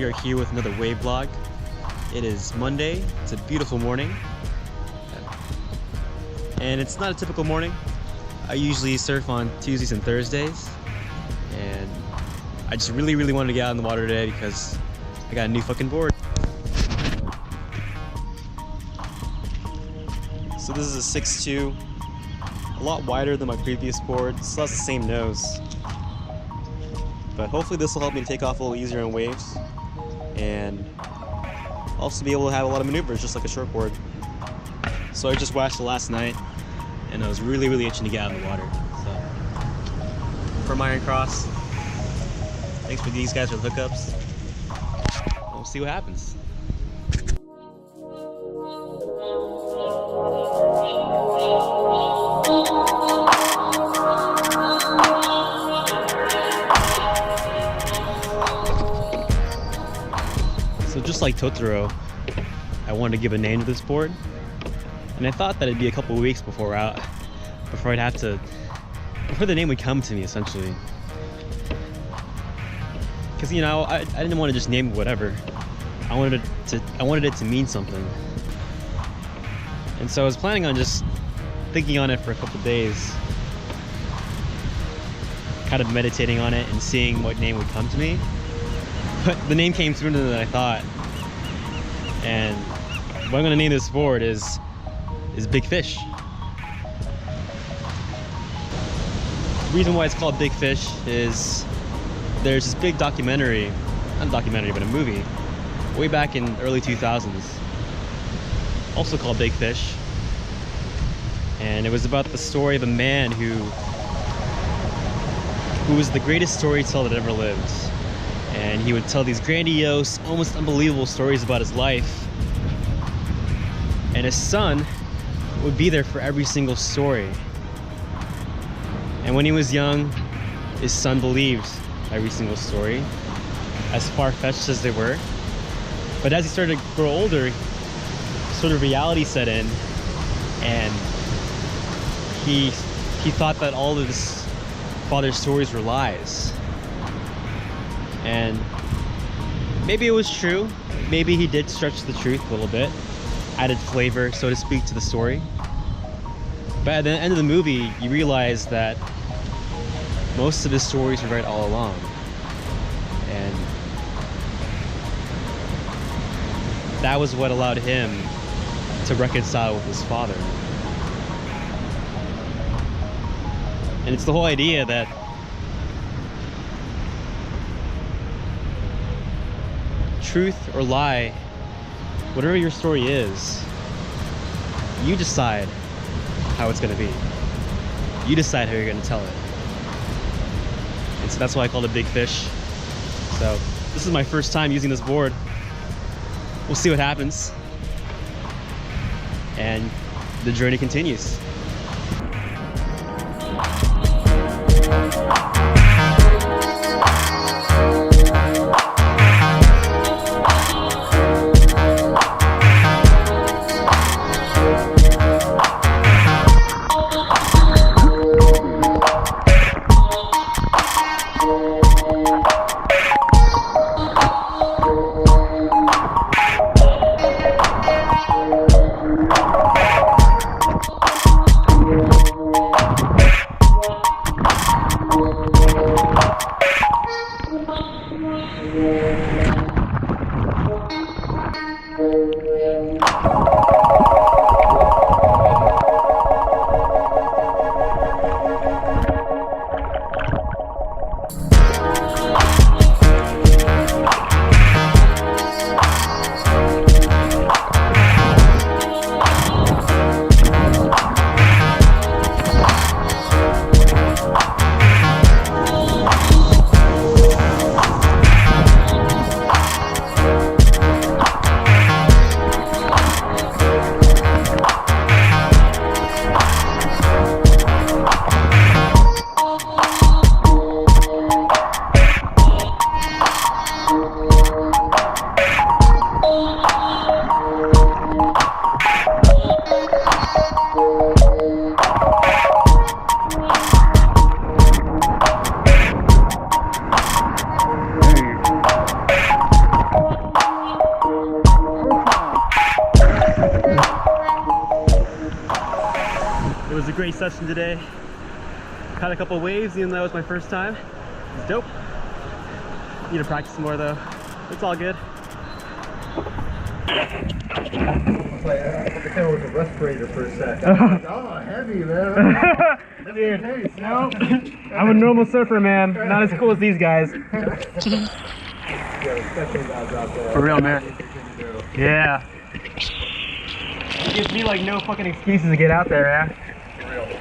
we are here with another wave vlog. It is Monday. It's a beautiful morning. And it's not a typical morning. I usually surf on Tuesdays and Thursdays. And I just really wanted to get out in the water today because I got a new fucking board. So this is a 6'2", a lot wider than my previous board. It still has the same nose. But hopefully this will help me to take off a little easier on waves. And also be able to have a lot of maneuvers just like a short board. So I just washed it last night and I was really itching to get out of the water. So from Iron Cross, thanks for these guys for the hookups. We'll see what happens. So just like Totoro, I wanted to give a name to this board, and I thought that it'd be a couple of weeks before before the name would come to me, essentially. Because I didn't want to just name it whatever. I wanted it to mean something. And so I was planning on just thinking on it for a couple of days, kind of meditating on it and seeing what name would come to me. But the name came sooner than I thought. And what I'm gonna name this board is Big Fish. The reason why it's called Big Fish is there's this big documentary, not a documentary, but a movie, way back in early 2000s, also called Big Fish. And it was about the story of a man who was the greatest storyteller that ever lived. And he would tell these grandiose, almost unbelievable stories about his life. And his son would be there for every single story. And when he was young, his son believed every single story, as far-fetched as they were. But as he started to grow older, sort of reality set in, and he thought that all of his father's stories were lies. And maybe it was true. Maybe he did stretch the truth a little bit, added flavor, so to speak, to the story. But at the end of the movie, you realize that most of his stories were right all along. And that was what allowed him to reconcile with his father. And it's the whole idea that truth or lie, whatever your story is, you decide how it's going to be. You decide how you're going to tell it. And so that's why I called it Big Fish. So this is my first time using this board. We'll see what happens. And the journey continues. It was a great session today. Caught a couple waves, even though it was my first time. It's dope. Need to practice more though. It's all good. It's like, I thought it was a respirator for a sec. I was like, oh, heavy, man. Dude, no. I'm a normal surfer, man. Not as cool as these guys. Yeah, especially guys out there. For real, man. Yeah. It gives me like no fucking excuses to get out there, man.